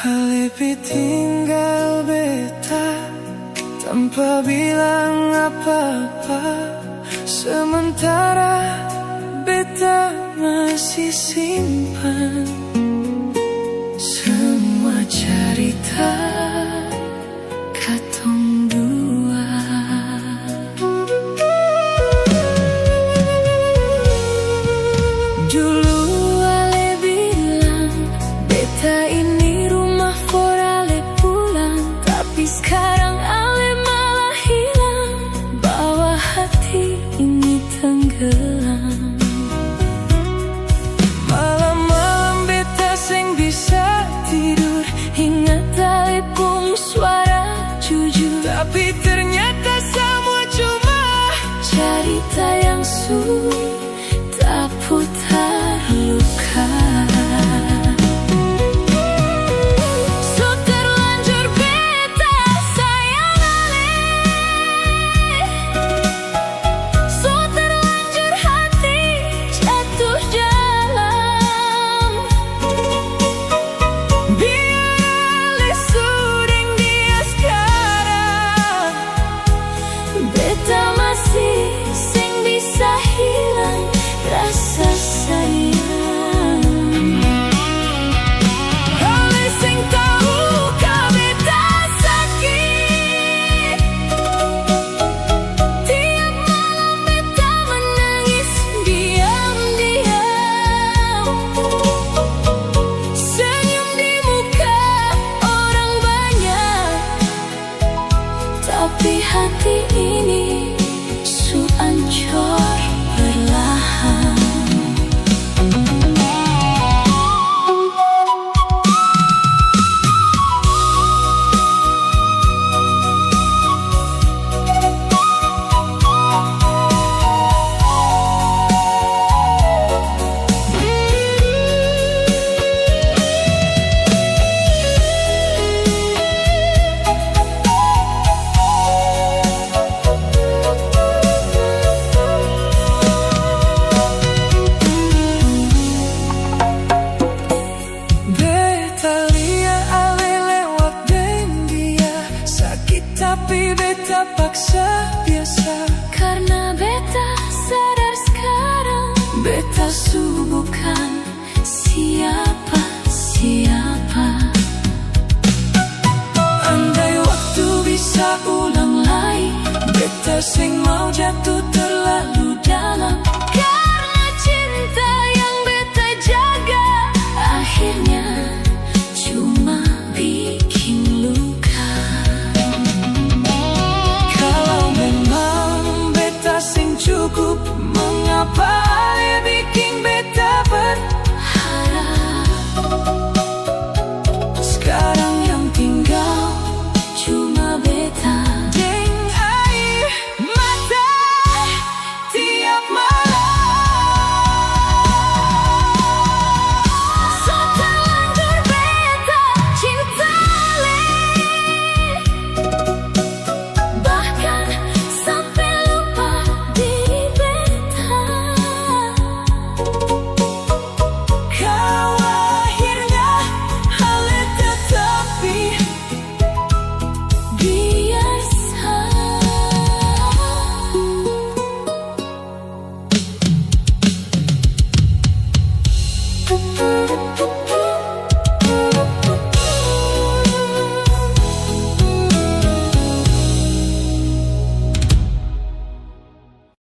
Halipi tinggal beta tanpa bilang apa-apa, sementara beta masih simpan semua cerita katong dua. Dulu ale bilang beta ini rumah for ale pulang, tapi sekarang ale malah hilang, bawa hati ini tenggelam. Malam-malam beta seng bisa tidur, ingat ale pung suara jujur, tapi ternyata semua cuma cerita yang tak putar luka. So terlanjur beta sayang ale, so terlanjur hati jatuh dalam. Biar ale suding dia sekarang, beta masih sing bisa hilang rasa sayang. Ale sing tahu ka beta sakit, tiap malam beta menangis diam-diam, senyum di muka orang banyak, tapi hati ini su ancur perlahan. Tapi beta paksa biasa, karena beta sadar sekarang beta bukan siapa-siapa. Andai waktu bisa ulang lagi, beta sing mau jatuh terlalu dalam, karena cinta yang beta jaga akhirnya